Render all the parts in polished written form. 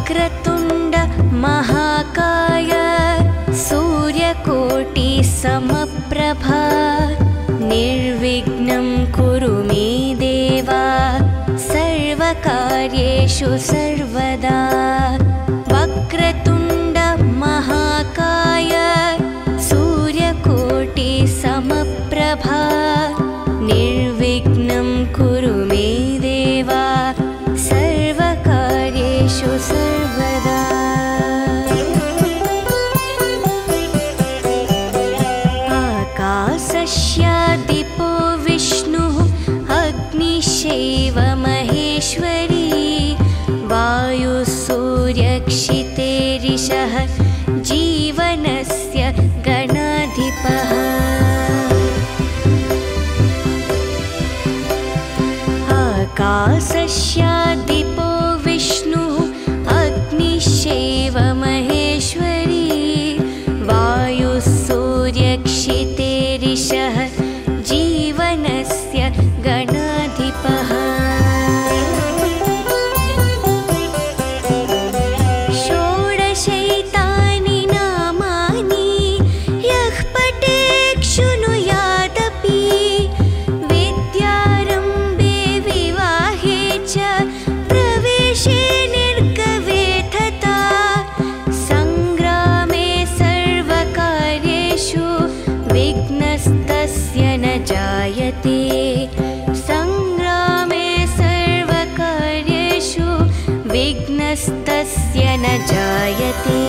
वक्रतुण्ड महाकाय सूर्यकोटि समप्रभा निर्विघ्नं कुरु मे देव सर्वकार्येषु सर्वदा। वक्रतुण्ड महाकाय सूर्यकोटि समप्रभा निर्विघ्नं कुरु मे देव सर्वकार्येषु सर्वदा। आकाशस्यादिपो विष्णुः अग्निश्चैव महेश्वरी वायुसूर्यक्षितेरिषः जीवनस्य गणाधिपः। आकाशस्यादिपो विष्णुः अग्निश्चैव महेश्वरी वायुसूर्यक्षितेरिषः जीवनस्य गणाधिपः। षोडशैतानि नामानि यः पठेत् शृणुयादपि विद्यारम्भे विवाहे च प्रवेशे निर्गवे तथा सङ्ग्रामे सर्वकार्येषु विघ्नस्तस्य न जायते। सङ्ग्रामे सर्वकार्येषु विघ्नस्तस्य न जायते।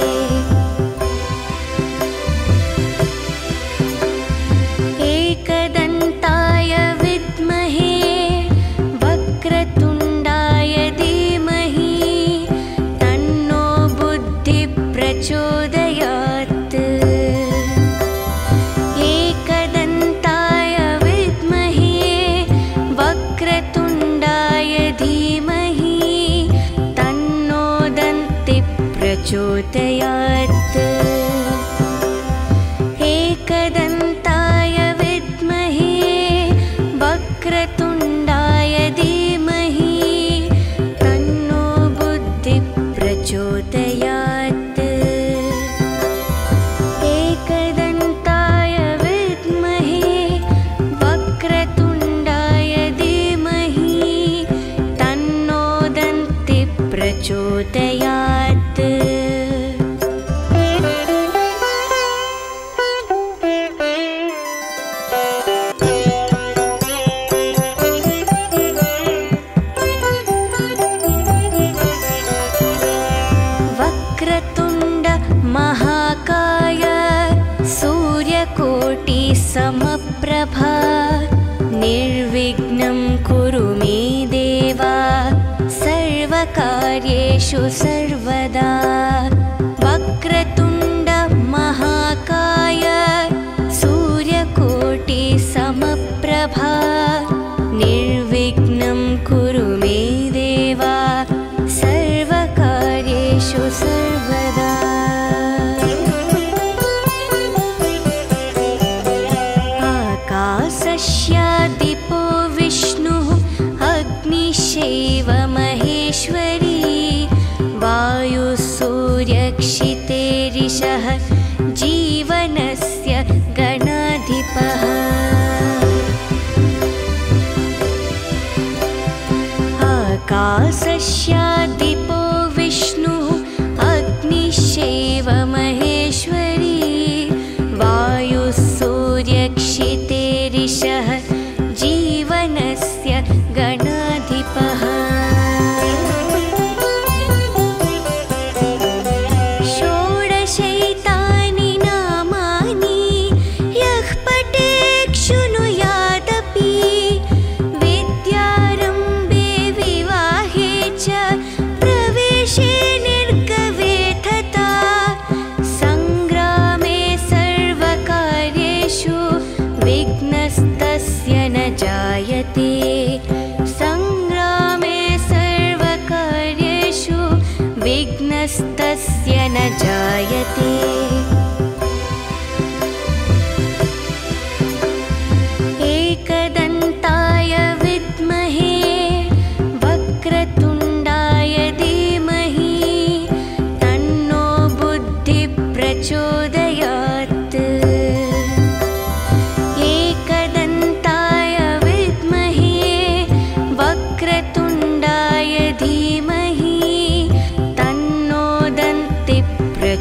एकदन्ताय विद्महे वक्रतुण्डाय धीमहि तन्नो बुद्धिः प्रचोदयात्। एकदन्ताय विद्महे वक्रतुण्डाय धीमहि तन्नो दन्तिः प्रचोदयात्। एकदन्ताय विद्महे वक्रतुण्डाय धीमहि तन्नो बुद्धिः प्रचोदयात्। एकदन्ताय विद्महे वक्रतुण्डाय धीमहि तन्नो दन्तिः प्रचोदयात्। वक्रतुण्ड महाकाय सूर्यकोटि समप्रभा निर्विघ्नं कुरु मे देव सर्वकार्येषु सर्वदा। वक्रतुण्ड महाकाय सूर्यकोटि समप्रभा निर्विघ्नं कुरु मे देव सर्वकार्येषु सर्वदा। आकाशस्यादिपो विष्णुः अग्निश्चैव महेश्वरी वायुसूर्यक्षितेरिषः जीवनस्य गणाधिपः। आकाशस्यादिपो विष्णुः अग्निश्चैव महेश्वरी वायुसूर्यक्षितेरिषः जीवनस्य गणाधिपः। षोडशैतानि नामानि यः पठेत् शृणुयादपि विद्यारम्भे विवाहे च प्रवेशे निर्गवे तथा सङ्ग्रामे सर्वकार्येषु विघ्नस्तस्य न जायते। सङ्ग्रामे सर्वकार्येषु विघ्नस्तस्य न जायते। एकदन्ताय विद्महे वक्रतुण्डाय धीमहि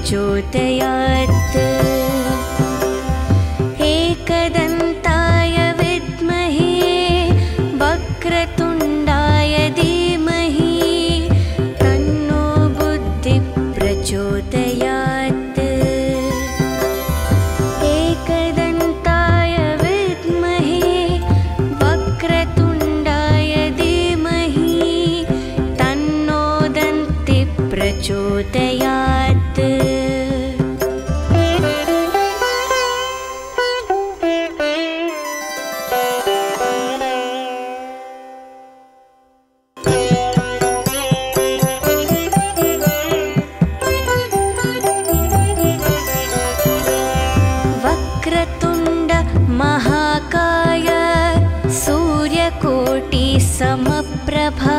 प्रचोदयात् एकदन्ताय विद्महे वक्रतुण्डाय धीमहि तन्नो बुद्धिः प्रचोदयात् एकदन्ताय विद्महे वक्रतुण्डाय धीमहि तन्नो दन्तिः प्रचोदयात् वक्रतुण्ड महाकाय सूर्यकोटि समप्रभा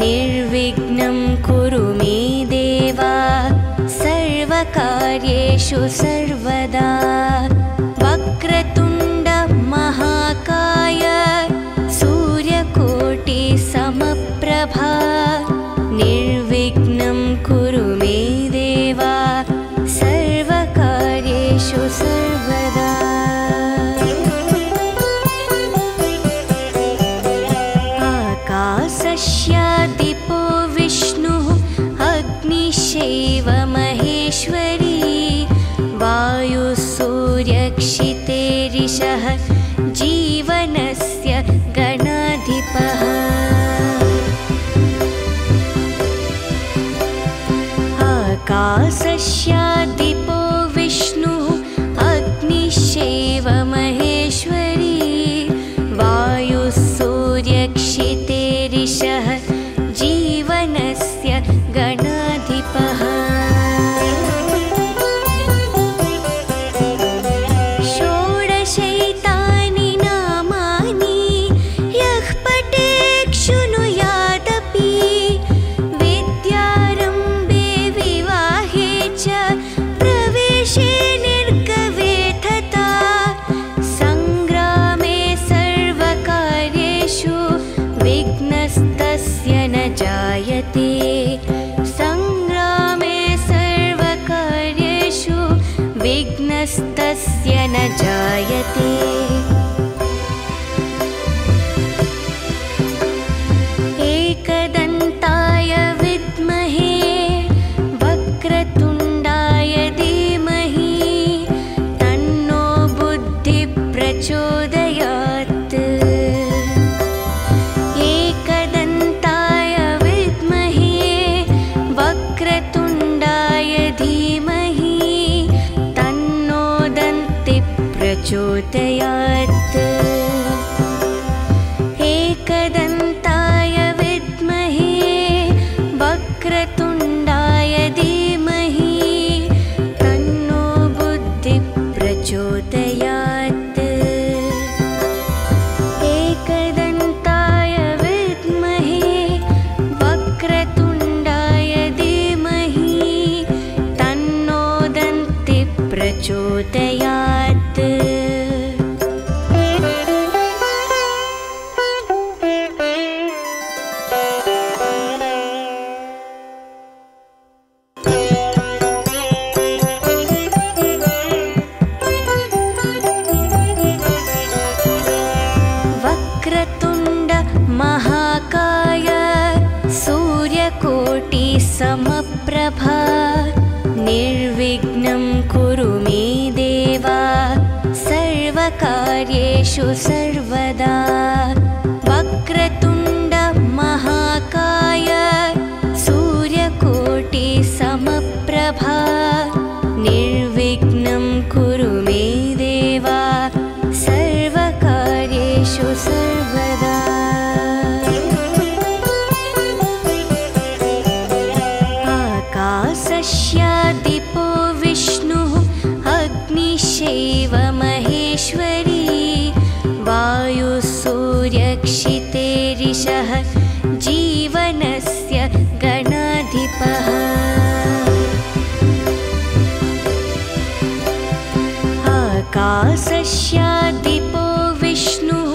निर्विघ्नं कुरु मे देव सर्वकार्येषु सर्वदा वक्रतुण्ड महाकाय सूर्यकोटि समप्रभा निर्विघ्नं कुरु मे देव सर्वकार्येषु सर्वदा आकाशस्यादिपो विष्णुः अग्निश्चैव महेश्वरी वायुः सूर्यक्षितेरिषः जीवनस्य गणाधिपः आकाशस्यादिपो विष्णुः अग्निश्चैव महेश्वरी वायुः सूर्यक्षितेरिषः जीवनस्य गणाधिपः षोडशैतानि नामानि यः पठेत् शृणुयादपि विद्यारम्भे विवाहे च प्रवेशे निर्गवे तथा सङ्ग्रामे सर्वकार्येषु विघ्नस्तस्य न जायते सङ्ग्रामे सर्वकार्येषु विघ्नस्तस्य न जायते एकदन्ताय विद्महे वक्रतुण्डाय धीमहि तन्नो बुद्धिः प्रचोदयात् एकदन्ताय विद्महे वक्रतुण्डाय धीमहि तन्नो दन्तिः प्रचोदयात् एकदन्ताय विद्महे वक्रतुण्डाय धीमहि तन्नो बुद्धिः प्रचोदयात् एकदन्ताय विद्महे वक्रतुण्डाय धीमहि तन्नो दन्तिः प्रचोदयात् वक्रतुण्ड महाकाय सूर्यकोटि समप्रभा निर्विघ्नं कुरु मे देव सर्वकार्येषु सर्वदा वक्रतुण्ड महाकाय सूर्यकोटि समप्रभा निर्विघ्नं कुरु मे देव सर्वकार्येषु सर्वदा आकाशस्यादिपो विष्णुः अग्निश्चैव महेश्वरी वायुः सूर्यक्षितेरिषः जीवनस्य गणाधिपः आकाशस्यादिपो विष्णुः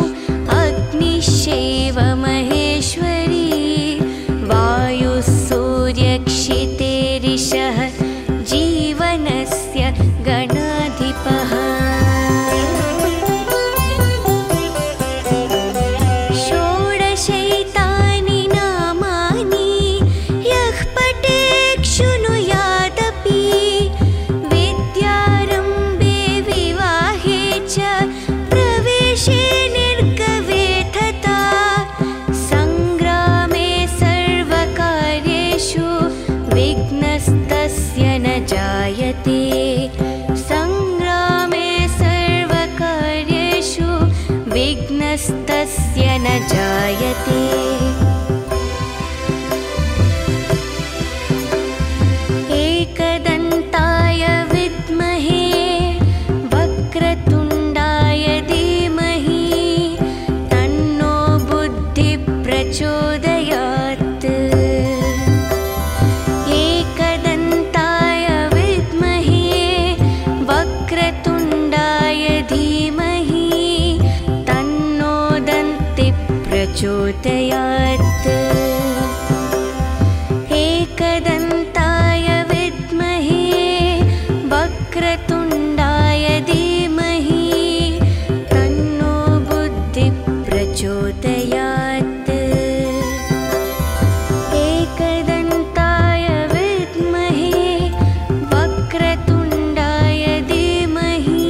अग्निश्चैव महेश्वरी वायुः सूर्यक्षितेरिषः विघ्नस्तस्य न जायते संग्रामे सर्वकार्येषु विघ्नस्तस्य न जायते एकदन्ताय विद्महे वक्रतुण्डाय धीमहि तन्नो बुद्धिः प्रचोदयात् एकदन्ताय विद्महे वक्रतुण्डाय धीमहि तन्नो दन्तिः प्रचोदयात् एकदन्ताय विद्महे वक्रतुण्डाय धीमहि तन्नो बुद्धिः प्रचोदयात् एकदन्ताय विद्महे वक्रतुण्डाय धीमहि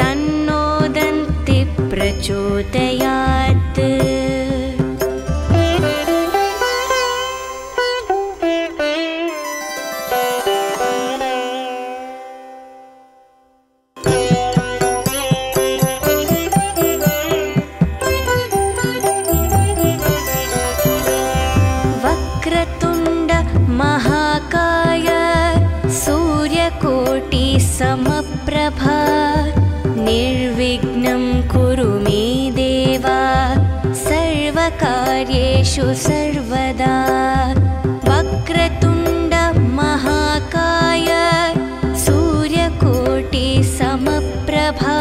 तन्नो दन्तिः प्रचोदयात् वक्रतुण्ड महाकाय सूर्यकोटि समप्रभा निर्विघ्नं कुरु मे देवा सर्वकार्येषु सर्वदा वक्रतुण्ड महाकाय सूर्यकोटि समप्रभा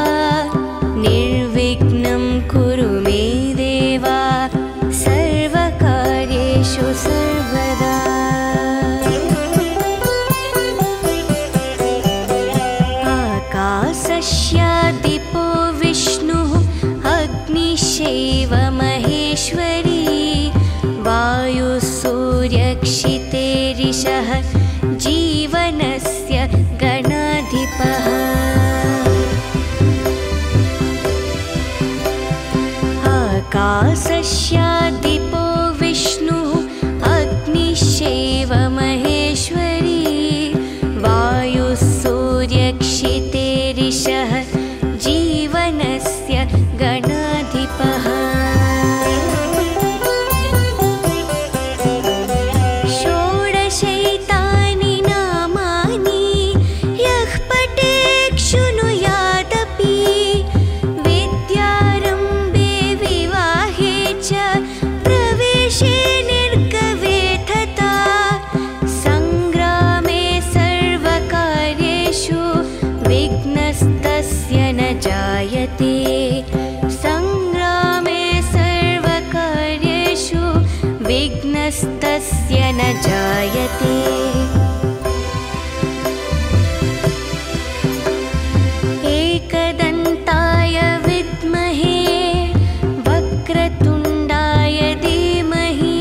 निर्विघ्नं कुरु मे देवा सर्वकार्येषु सर्वदा आकाशस्यादिपो विष्णुः अग्निश्चैव महेश्वरी वायुः सूर्यक्षितेरिषः जीवनस्य गणाधिपः आकाशस्यादिपो विष्णुः अग्निश्चैव महेश्वरी वायुः सूर्यक्षितेरिषः जीवनस्य गणाधिपः षोडशैतानि नामानि यः पठेत् शृणुयादपि विद्यारम्भे विवाहे च प्रवेशे निर्गवे तथा संग्रामे सर्वकार्येषु विघ्नस्तस्य न जायते संग्रामे सर्वकार्येषु विघ्नस्तस्य न जायते एकदन्ताय विद्महे वक्रतुण्डाय धीमहि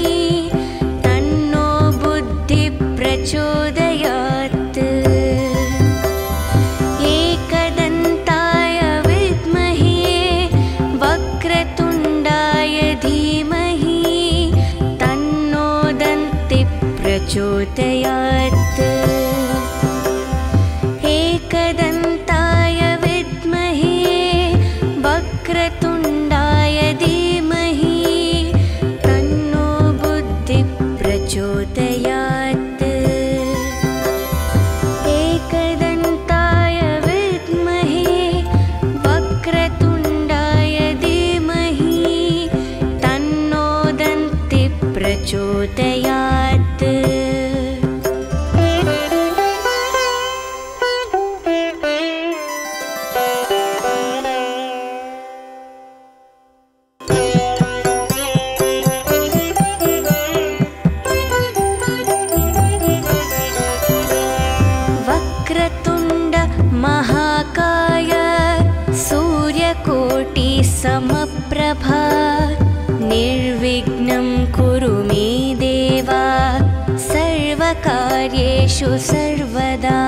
तन्नो बुद्धिः प्रचोदयात् एकदन्ताय विद्महे वक्रतुण्डाय धीमहि तन्नो दन्तिः प्रचोदयात् एकदन्ताय विद्महे वक्रतुण्डाय धीमहि तन्नो बुद्धिः प्रचोदयात् एकदन्ताय विद्महे वक्रतुण्डाय धीमहि तन्नो दन्तिः प्रचोदयात् वक्रतुण्ड महाकाय सूर्यकोटि समप्रभा निर्विघ्नं कुरु मे देवा सर्वकार्येषु सर्वदा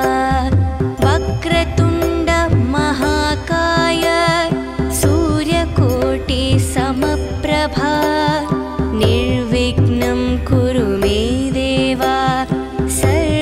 वक्रतुण्ड महाकाय सूर्यकोटि समप्रभा निर्विघ्नं कुरु मे देवा सर्वकार्येषु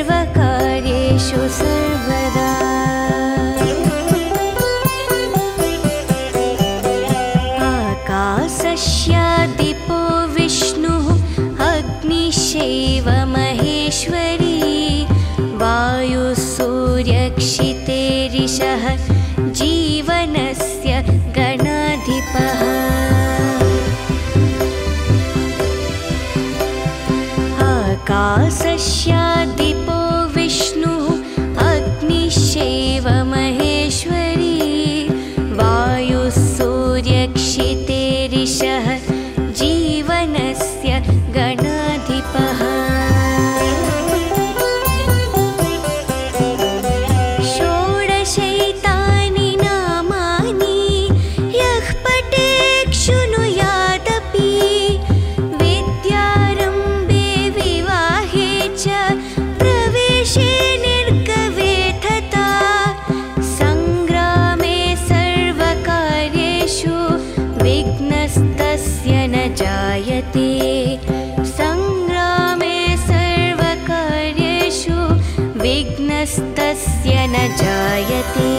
जायते।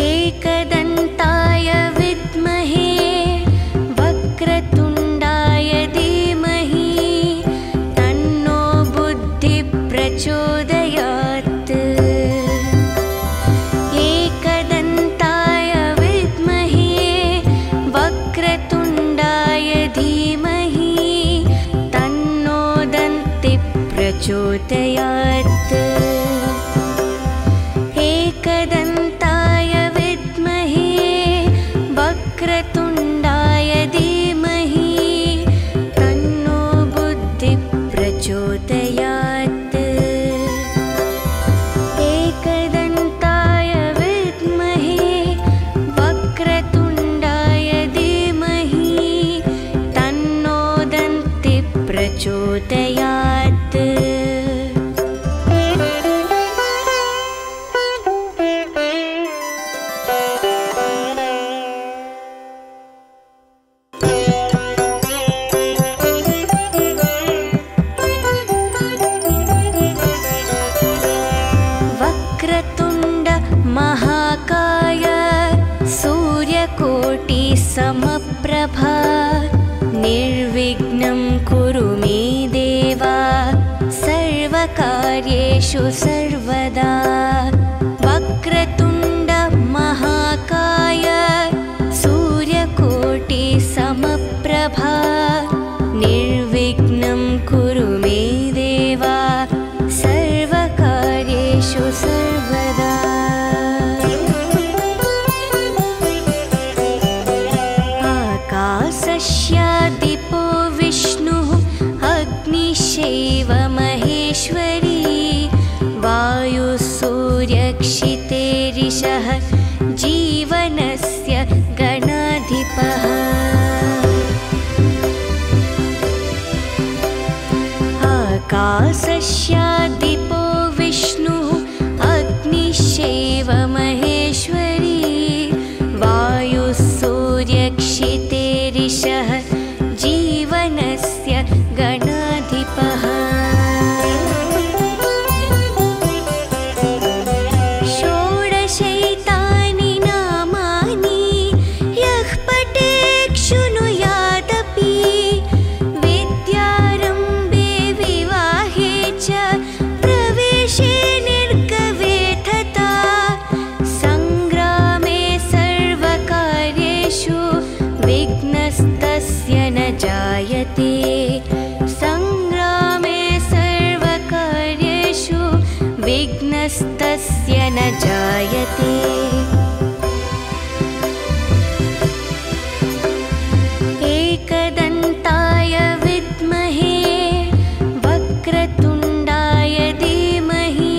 एकदन्ताय विद्महे वक्रतुण्डाय धीमहि तन्नो बुद्धिः प्रचोदयात्। एकदन्ताय विद्महे वक्रतुण्डाय धीमहि तन्नो दन्तिः प्रचोदयात्। एकदन्ताय विद्महे वक्रतुण्डाय धीमहि तन्नो बुद्धिः प्रचोदयात्। एकदन्ताय विद्महे वक्रतुण्डाय धीमहि तन्नो दन्तिः प्रचोदयात्। वक्रतुण्ड महाकाय सूर्यकोटि समप्रभा निर्विघ्नं कुरु मे देव सर्वकार्येषु सर्वदा। वक्रतुण्ड महाकाय सूर्यकोटि समप्रभा निर्विघ्नं कुरु मे देव सर्वकार्येषु सर्वदा। आकाशस्यादिपो विष्णुः अग्निश्चैव महेश्वरी वायुः सूर्यक्षितेरिषः जीवनस्य गणाधिपः। आकाशस्यादिपो विष्णुः अग्निश्चैव महेश्वरी वायुः सूर्यक्षितेरिषः जीवनस्य गणाधिपः। षोडशैतानि नामानि यः पठेत् शृणुयादपि विद्यारम्भे विवाहे च प्रवेशे निर्गवे तथा सङ्ग्रामे सर्वकार्येषु विघ्नस्तस्य न जायते। सङ्ग्रामे सर्वकार्येषु विघ्नस्तस्य न जायते। एकदन्ताय विद्महे वक्रतुण्डाय धीमहि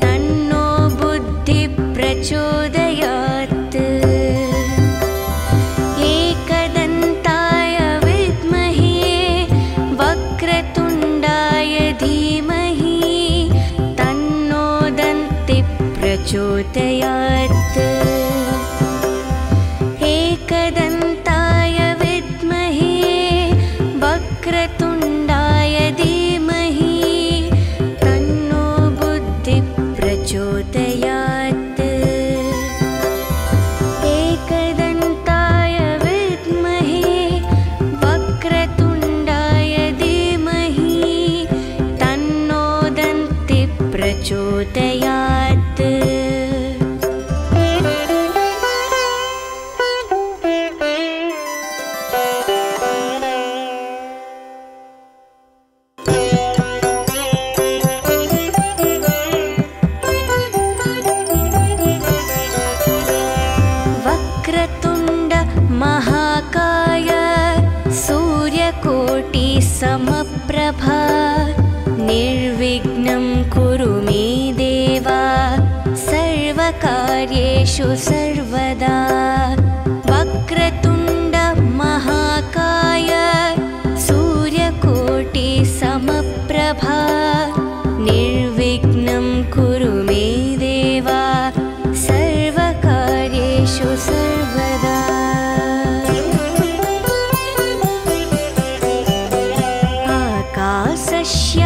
तन्नो बुद्धिः प्रचोदयात्। एकदन्ताय विद्महे वक्रतुण्डाय धीमहि तन्नो दन्तिः प्रचोदयात्। एकदन्ताय विद्महे वक्रतुण्डाय धीमहि तन्नो बुद्धिः प्रचोदयात्। एकदन्ताय विद्महे वक्रतुण्डाय धीमहि तन्नो दन्तिः प्रचोदयात्। वक्रतुण्ड महाकाय सूर्यकोटि समप्रभा निर्विघ्नं कुरु मे देव सर्वकार्येषु सर्वदा। वक्रतुण्ड महाकाय सूर्यकोटि समप्रभा निर्विघ्नं कुरु मे देव सर्वकार्येषु सर्वदा। आकाशस्य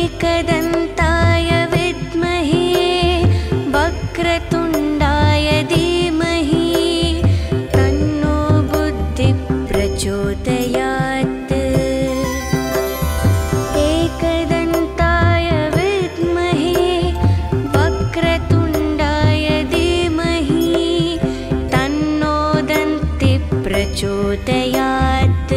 एकदन्ताय विद्महे वक्रतुण्डाय धीमहि तन्नो बुद्धिः प्रचोदयात्। एकदन्ताय विद्महे वक्रतुण्डाय धीमहि तन्नो दन्तिः प्रचोदयात्।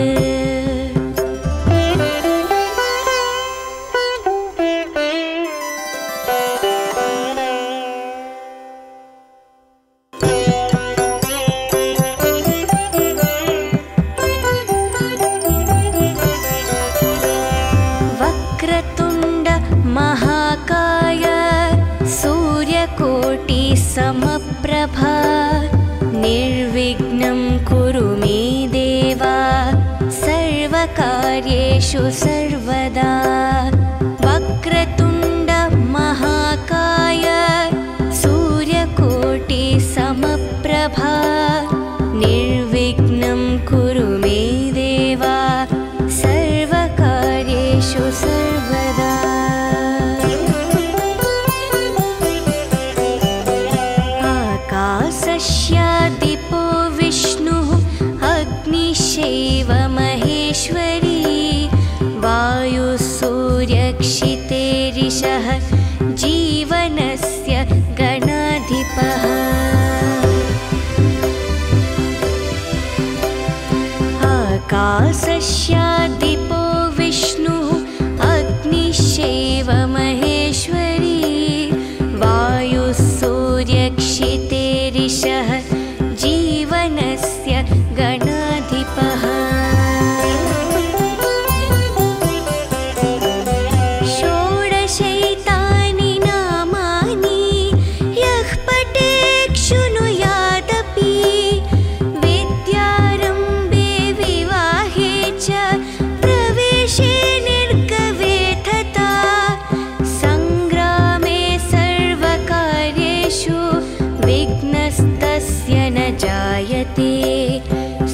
वक्रतुण्ड महाकाय सूर्यकोटि समप्रभा निर्विघ्नं कुरु मे देव सर्वकार्येषु सर्वदा। वक्रतुण्ड महाकाय सूर्यकोटि समप्रभा निर्विघ्नं कुरु मे देव सर्वकार्येषु सर्वदा। आकाशस्यादिपो विष्णुः अग्निश्चैव महेश्वरी वायुः सूर्यक्षितेरिषः जीवनस्य गणाधिपः। आकाशस्यादिपो विष्णुः अग्निश्चैव महेश्वरी वायुः सूर्यक्षितेरिषः जीवनस्य गणाधिपः। षोडशैतानि नामानि यः पठेत् शृणुयादपि विद्यारम्भे विवाहे च प्रवेशे निर्गमे तथा सङ्ग्रामे सर्वकार्येषु विघ्नस्तस्य न जायते।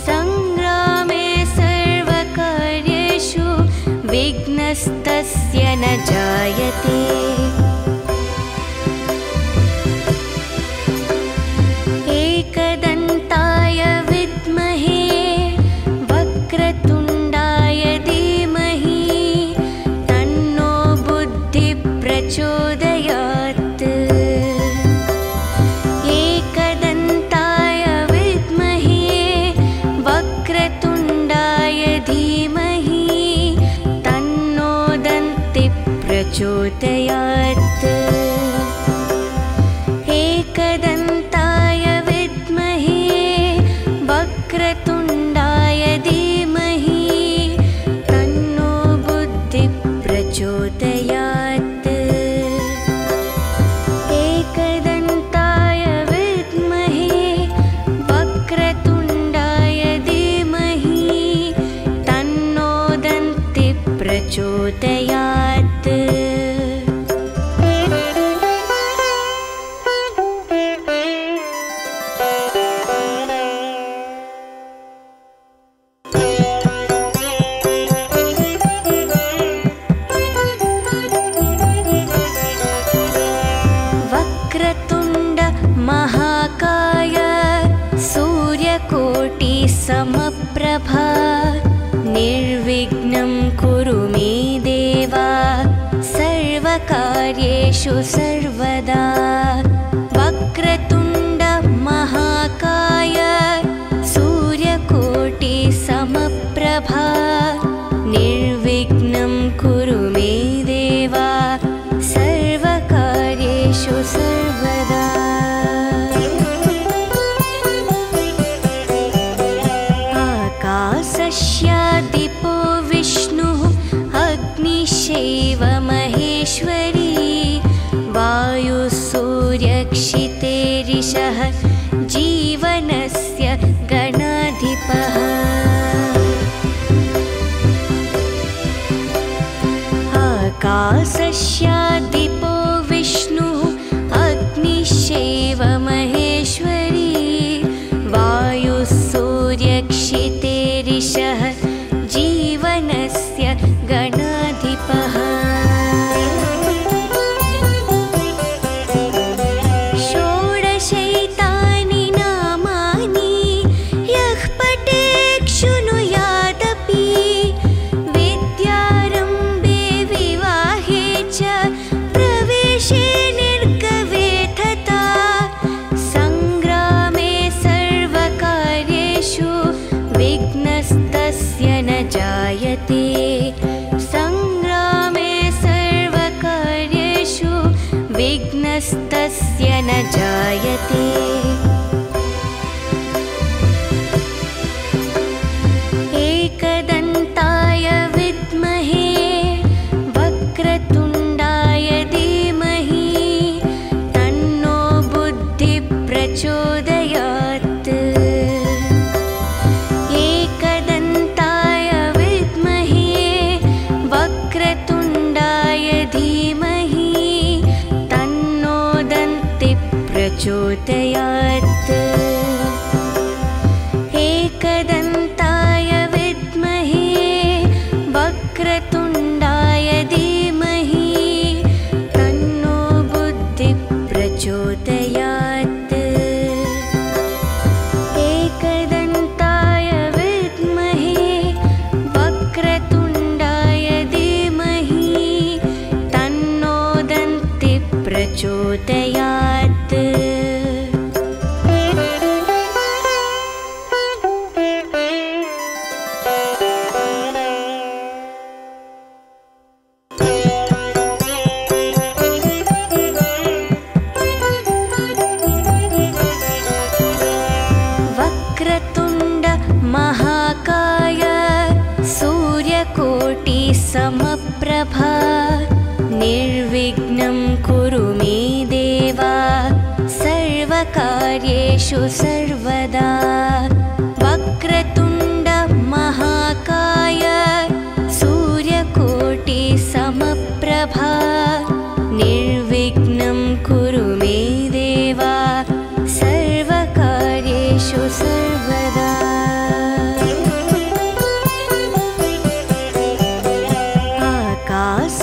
सङ्ग्रामे सर्वकार्येषु विघ्नस्तस्य न जायते। एकदन्ताय विद्महे वक्रतुण्डाय धीमहि तन्नो बुद्धिः प्रचोदयात्। एकदन्ताय विद्महे वक्रतुण्डाय धीमहि तन्नो दन्तिः प्रचोदयात्। एकदन्ताय विद्महे वक्रतुण्डाय धीमहि तन्नो बुद्धिः प्रचोदयात्। एकदन्ताय विद्महे वक्रतुण्डाय धीमहि तन्नो दन्तिः प्रचोदयात्। वक्रतुण्ड महाकाय सूर्यकोटि समप्रभा निर्विघ्नं कुरु मे देव सर्वकार्येषु सर्वदा। वक्रतुण्ड महाकाय सूर्यकोटि समप्रभा निर्विघ्नं कुरु मे देव सर्वकार्येषु सर्वदा। आकाशस्यादिपो विष्णुः अग्निश्चैव महेश्वरी वायुः सूर्यक्षितेरिषः जीवनस्य गणाधिपः। आकाशस्यादिपो विष्णुः अग्निश्चैव महेश्वरी वायुः सूर्यक्षितेरिषः जीवनस्य गणाधिपः। विघ्नस्तस्य न जायते। एकदन्ताय विद्महे वक्रतुण्डाय धीमहि तन्नो बुद्धिः प्रचोदयात्। एकदन्ताय विद्महे वक्रतुण्डाय धीमहि तन्नो दन्तिः प्रचोदयात्। एकदन्ताय विद्महे वक्रतुण्डाय धीमहि तन्नो बुद्धिः प्रचोदयात्। एकदन्ताय विद्महे वक्रतुण्डाय धीमहि तन्नो दन्तिः प्रचोदयात्। वक्रतुण्ड महाकाय सूर्यकोटिसमप्रभा निर्विघ्नं कुरु मे देव सर्वकार्येषु सर्वदा। वक्रतुण्ड महाकाय सूर्यकोटिसमप्रभा निर्विघ्नं कुरु मे देव सर्वकार्येषु सर्वदा।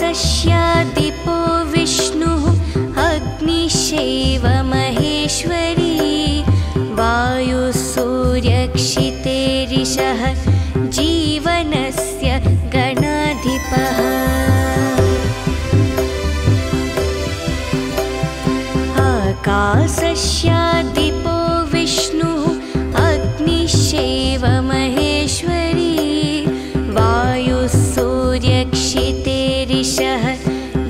आकाशस्यादिपो विष्णुः अग्निश्चैव महेश्वरी वायुः सूर्यक्षितेरिषः जीवनस्य गणाधिपः। आकाशस्यादिपो विष्णुः अग्निश्चैव महेश्वरी वायुः सूर्यक्षितेरिषः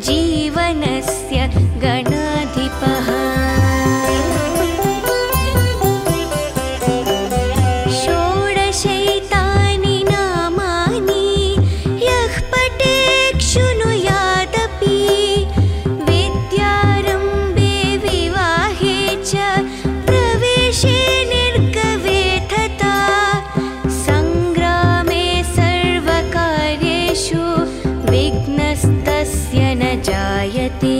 जीवनस्य गणाधिपः। षोडशैतानि नामानि यः पठेत् शृणुयादपि विद्यारम्भे विवाहे च प्रवेशे निर्गवे तथा सङ्ग्रामे सर्वकार्येषु विघ्नस्तस्य न जायते।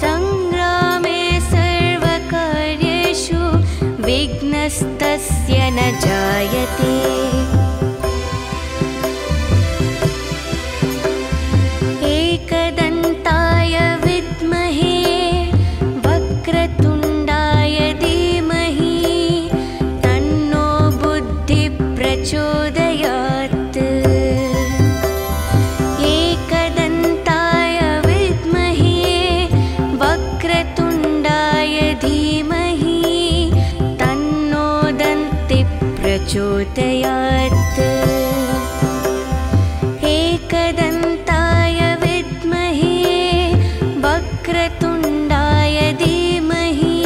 सङ्ग्रामे सर्वकार्येषु विघ्नस्तस्य न जायते। एकदन्ताय विद्महे वक्रतुण्डाय धीमहि तन्नो बुद्धिः प्रचोदयात्। एकदन्ताय विद्महे वक्रतुण्डाय धीमहि तन्नो दन्तिः प्रचोदयात्। एकदन्ताय विद्महे वक्रतुण्डाय धीमहि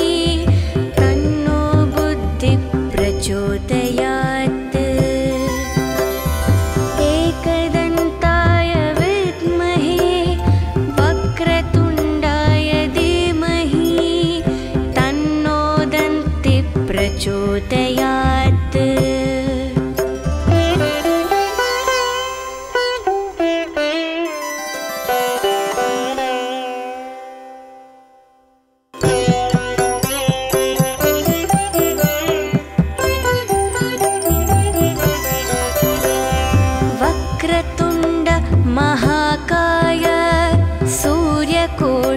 तन्नो बुद्धिः प्रचोदयात्। एकदन्ताय विद्महे वक्रतुण्डाय धीमहि तन्नो दन्तिः प्रचोदयात्। वक्रतुण्ड महाकाय सूर्यकोटिसमप्रभा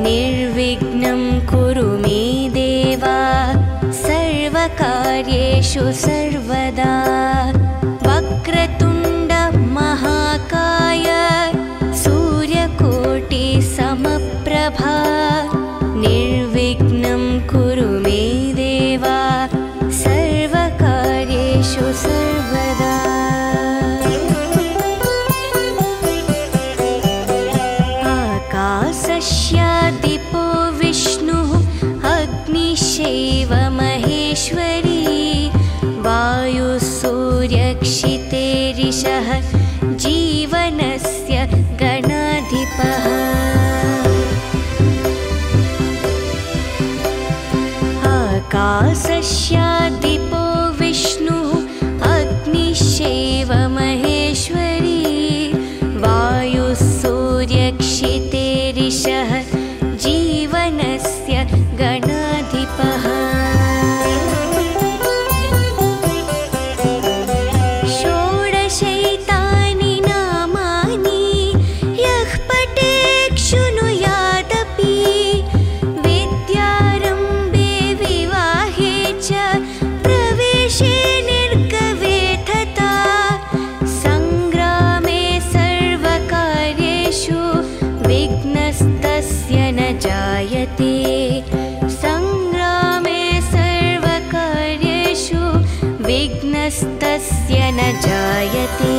निर्विघ्नं कुरु मे देव सर्वकार्येषु सर्वदा। वक्रतुण्ड महाकाय सूर्यकोटिसमप्रभा निर्विघ्नं कुरु मे देव सर्वकार्येषु सर्वदा। आकाशस्यादिपो विष्णुः अग्निश्चैव महेश्वरी वायुः सूर्यक्षितेरिषः जीवनस्य गणाधिपः षोडशैतानि नामानि यः पठेत् शृणुयादपि विद्यारम्भे विवाहे च प्रवेशे निर्गवे तथा सङ्ग्रामे सर्वकार्येषु विघ्नस्तस्य न जायते सङ्ग्रामे सर्वकार्येषु विघ्नस्तस्य न जायते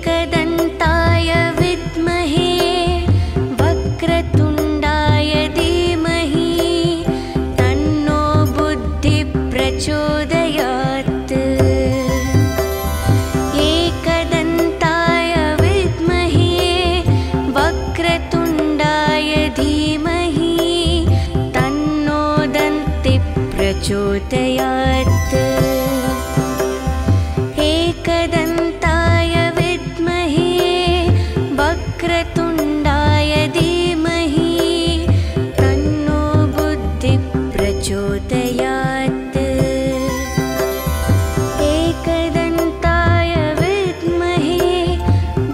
एकदन्ताय विद्महे वक्रतुण्डाय धीमहि तन्नो बुद्धिः प्रचोदयात् एकदन्ताय विद्महे वक्रतुण्डाय धीमहि तन्नो दन्तिः प्रचोदयात् एकदन्ताय विद्महे वक्रतुण्डाय धीमहि तन्नो बुद्धिः प्रचोदयात् एकदन्ताय विद्महे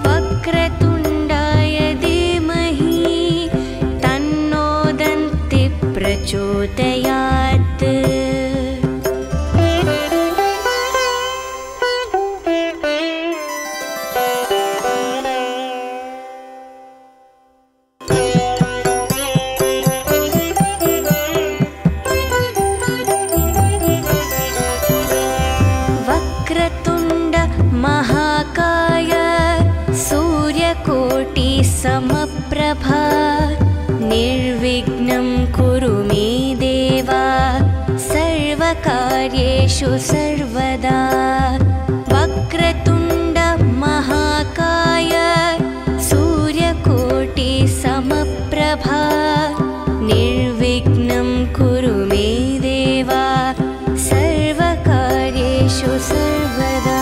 वक्रतुण्डाय धीमहि तन्नो दन्तिः प्रचोदयात् वक्रतुण्ड महाकाय सूर्यकोटि समप्रभा निर्विघ्नं कुरु मे देव सर्वकार्येषु सर्वदा वक्रतुण्ड महाकाय सूर्यकोटि समप्रभा निर्विघ्नं कुरु मे देव सर्वकार्येषु सर्वदा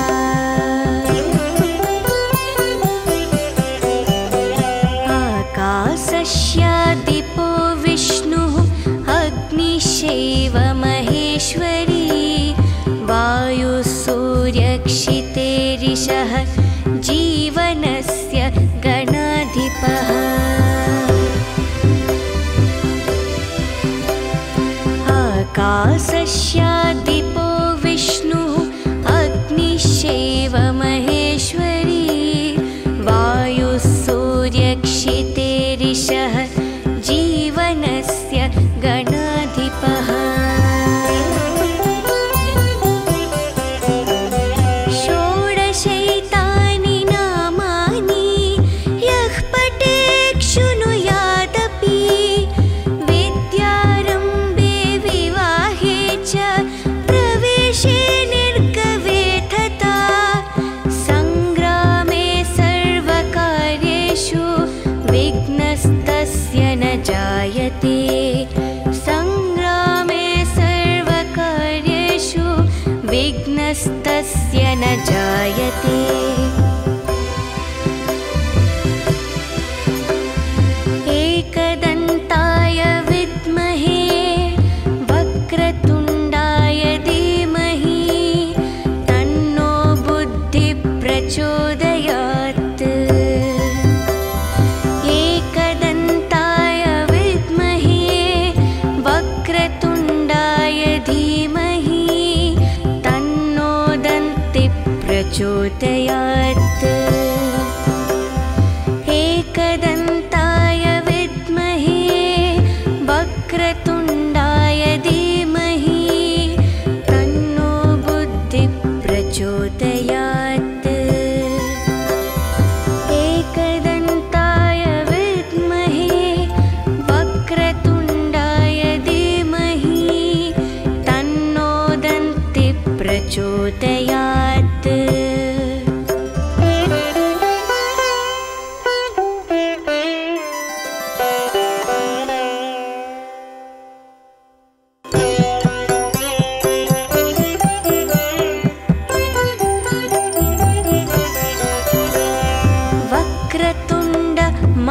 आकाशस्यादिपो विष्णुः अग्निश्चैव महेश्वरी वायुः सूर्यक्षितेरिषः जीवनस्य गणाधिपः आकाशस्यादिपो विष्णुः अग्निश्चैव महेश्वरी वायुः सूर्यक्षितेरिषः जीवनस्य गणाधिपः षोडशैतानि नामानि यः पठेत् शृणुयादपि विद्यारम्भे विवाहे च प्रवेशे निर्गवे तथा सङ्ग्रामे सर्वकार्येषु विघ्नस्तस्य न जायते सङ्ग्रामे सर्वकार्येषु विघ्नस्तस्य न जायते एकदन्ताय विद्महे वक्रतुण्डाय धीमहि तन्नो बुद्धिः प्रचोदयात् एकदन्ताय विद्महे वक्रतुण्डाय धीमहि तन्नो दन्तिः प्रचोदयात् एकदन्ताय विद्महे वक्रतुण्डाय धीमहि तन्नो बुद्धिः प्रचोदयात् एकदन्ताय विद्महे वक्रतुण्डाय धीमहि तन्नो दन्तिः प्रचोदयात्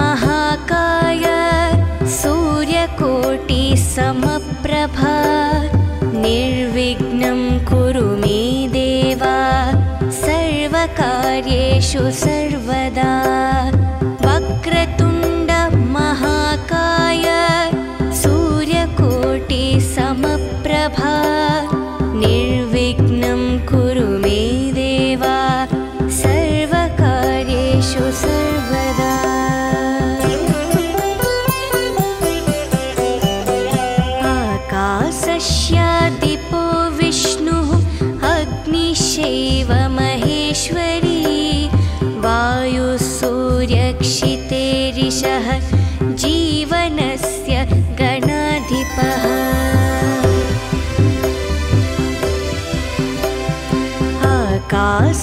महाकाय सूर्यकोटिसमप्रभा निर्विघ्नं कुरु मे देव सर्वकार्येषु सर्वदा। वक्रतुण्ड महाकाय सूर्यकोटिसमप्रभा निर्विघ्नं कुरु मे देव सर्वकार्येषु सर्वदा। आकाशस्यादिपो विष्णुः अग्निश्चैव महेश्वरी वायुसूर्यक्षितेरिषः जीवनस्य गणाधिपः।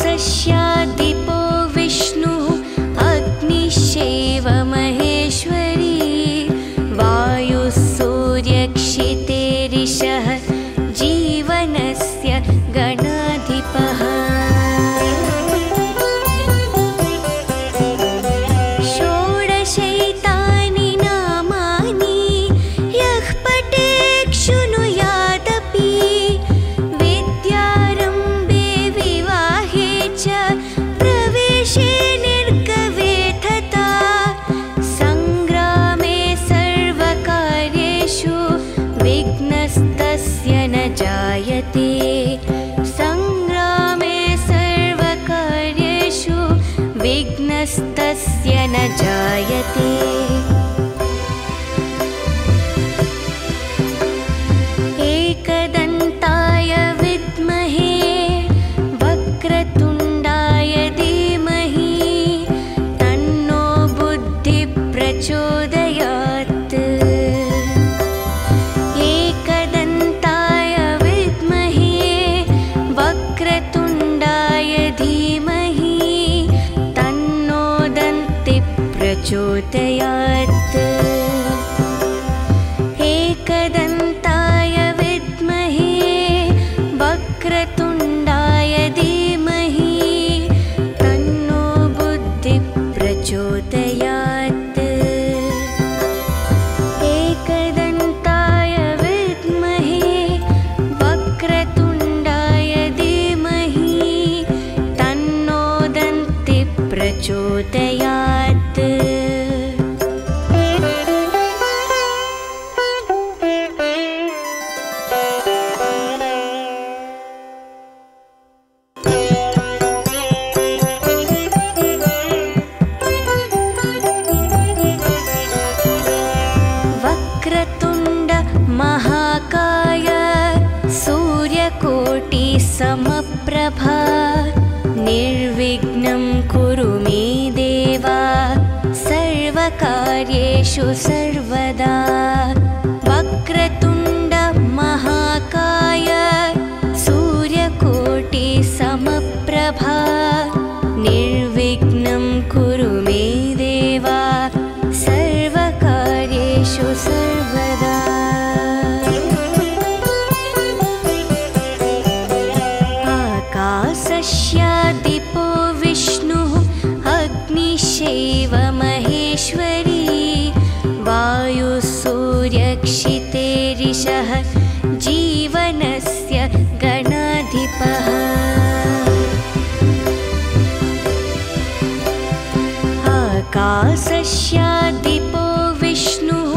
आकाशस्यादिपो विष्णुः अग्निश्चैव महेश्वरी वायुसूर्यक्षितेरिषः जीवनस्य गणाधिपः। षोडशैतानि नामानि यः पठेत् शृणुयादपि विद्यारम्भे विवाहे च प्रवेशे निर्गवे तथा सङ्ग्रामे सर्वकार्येषु विघ्नस्तस्य न जायते। सङ्ग्रामे सर्वकार्येषु विघ्नस्तस्य न जायते। एकदन्ताय विद्महे वक्रतुण्डाय धीमहि तन्नो बुद्धिः प्रचोदयात्। एकदन्ताय विद्महे वक्रतुण्डाय धीमहि तन्नो दन्तिः प्रचोदयात्। एकदन्ताय विद्महे वक्रतुण्डाय धीमहि तन्नो बुद्धिः प्रचोदयात्। एकदन्ताय विद्महे वक्रतुण्डाय धीमहि तन्नो दन्तिः प्रचोदयात्। वक्रतुण्ड महाकाय सूर्यकोटिसमप्रभा निर्विघ्नं कुरु मे देव सर्वकार्येषु सर्वदा। वक्रतुण्ड महाकाय सूर्यकोटिसमप्रभा निर्विघ्नं कुरु मे देव सर्वकार्येषु सर्वदा। आकाशस्यादिपो विष्णुः अग्निश्चैव महेश्वरी वायुसूर्यक्षितेरिषः जीवनस्य गणाधिपः। आकाशस्यादिपो विष्णुः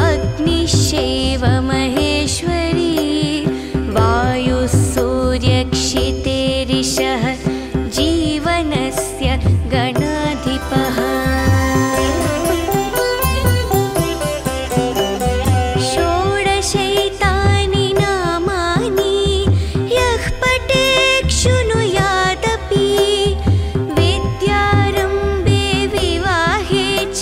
अग्निश्चैव महेश्वरी वायुसूर्यक्षितेरिषः जीवनस्य गणाधिपः। षोडशैतानि नामानि यः पठेत् शृणुयादपि विद्यारम्भे विवाहे च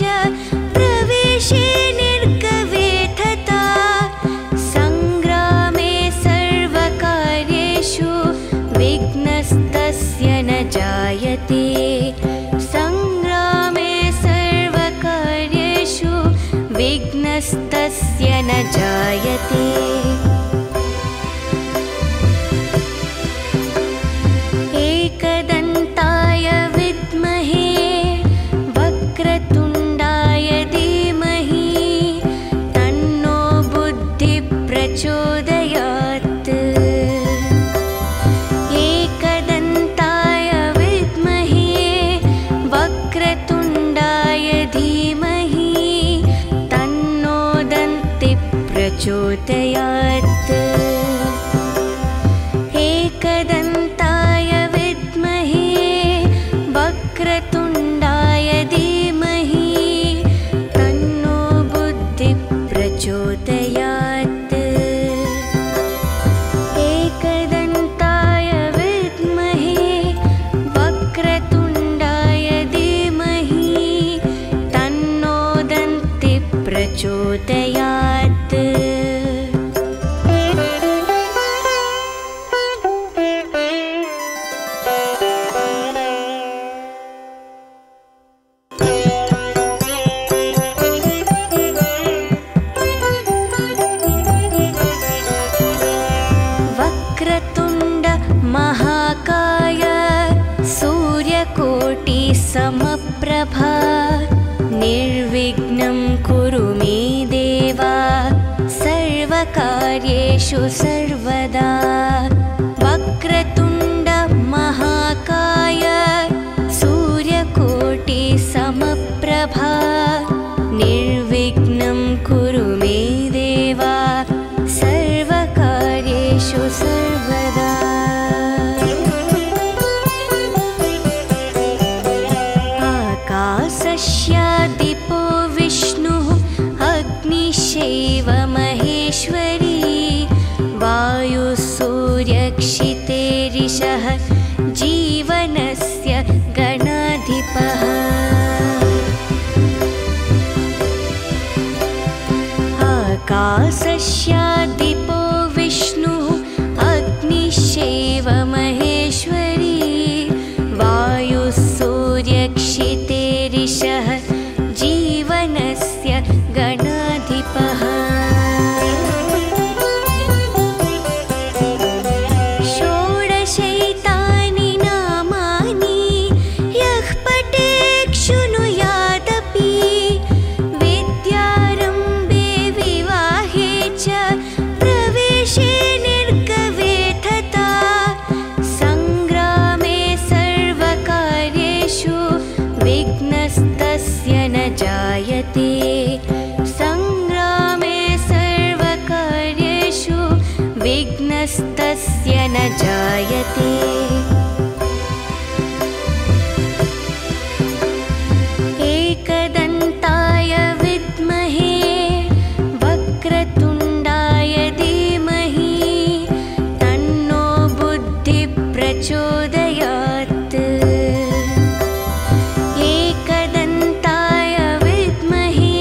प्रवेशे निर्गवे तथा सङ्ग्रामे सर्वकार्येषु विघ्नस्तस्य न जायते। सङ्ग्रामे सर्वकार्येषु विघ्नस्तस्य न जायते। एकदन्ताय विद्महे वक्रतुण्डाय प्रचोदयात् एकदन्ताय विद्महे वक्रतुण्डाय धीमहि तन्नो बुद्धिः प्रचोदयात् एकदन्ताय विद्महे वक्रतुण्डाय धीमहि तन्नो दन्तिः प्रचोदयात् वक्रतुण्ड महाकाय सूर्यकोटि समप्रभा निर्विघ्नं कुरु मे देव सर्वकार्येषु सर्वदा वक्रतुण्ड महाकाय सूर्यकोटि समप्रभा निर्विघ्नं कुरु मे देव सर्वकार्येषु सर्वदा आकाशस्यादिपो विष्णुः अग्निश्चैव महेश्वरी वायुसूर्यक्षितेरिषः जीवनस्य गणाधिपः आकाशस्यादिपो विष्णुः अग्निश्चैव महेश्वरी वायुसूर्यक्षितेरिषः जीवनस्य गणाधिपः षोडशैतानि नामानि यः पठेत् शृणुयादपि विद्यारम्भे विवाहे च प्रवेशे निर्गवे तथा सङ्ग्रामे सर्वकार्येषु विघ्नस्तस्य न जायते सङ्ग्रामे सर्वकार्येषु विघ्नस्तस्य न जायते एकदन्ताय विद्महे वक्रतुण्डाय धीमहि तन्नो बुद्धिः प्रचोदयात् एकदन्ताय विद्महे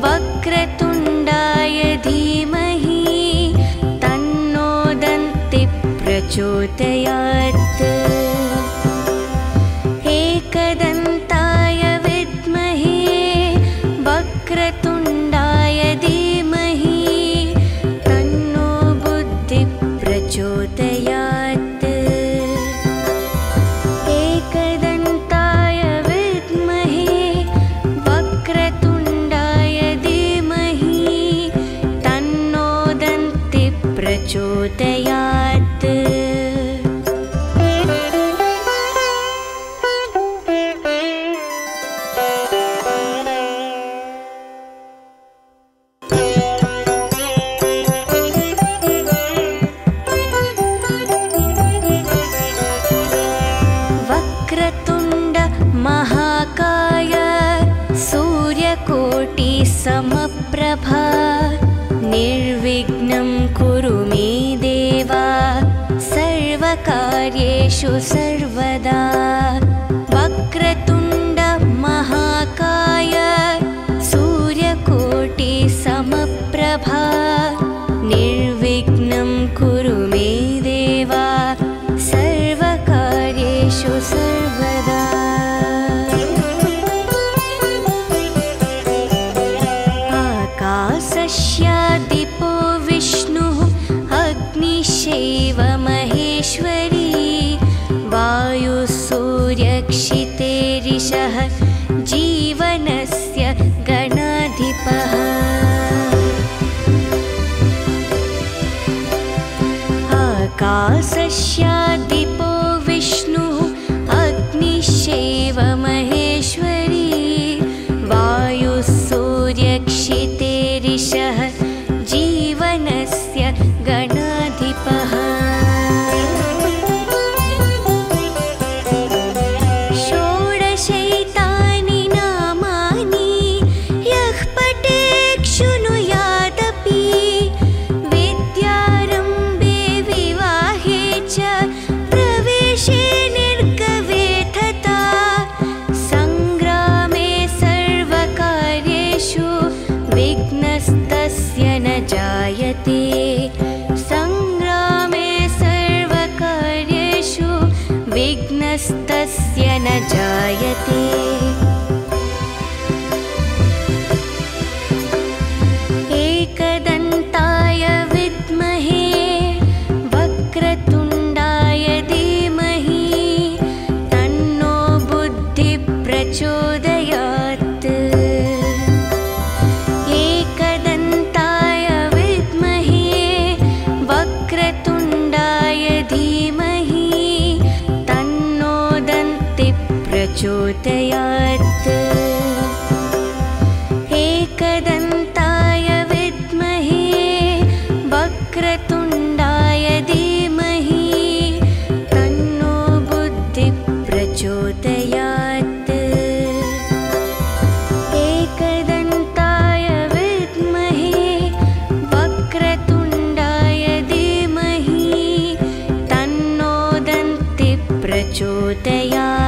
वक्रतुण्डाय धीमहि तन्नो दन्तिः प्रचोदयात् एकदन्ताय विद्महे वक्रतुण्डाय धीमहि तन्नो बुद्धिः प्रचोदयात् एकदन्ताय विद्महे वक्रतुण्डाय धीमहि तन्नो दन्तिः प्रचोदयात् वक्रतुण्ड महाकाय सूर्यकोटि समप्रभा निर्विघ्नं कुरु मे देव सर्वकार्येषु सर्वदा वक्रतुण्ड महाकाय सूर्यकोटि समप्रभा निर्विघ्नं कुरु मे देव सर्वकार्येषु सर्वदा आकाशस्यादिपो विष्णुः अग्निश्चैव महेश्वरी वायुसूर्यक्षितेरिषः जीवनस्य गणाधिपः विघ्नस्तस्य न जायते। एकदन्ताय विद्महे वक्रतुण्डाय धीमहि तन्नो बुद्धिः प्रचोदयात्। एकदन्ताय विद्महे वक्रतुण्डाय धीमहि तन्नो दन्तिः प्रचोदयात्। एकदन्ताय विद्महे वक्रतुण्डाय धीमहि तन्नो बुद्धिः प्रचोदयात्। एकदन्ताय विद्महे वक्रतुण्डाय धीमहि तन्नो दन्तिः प्रचोदयात्।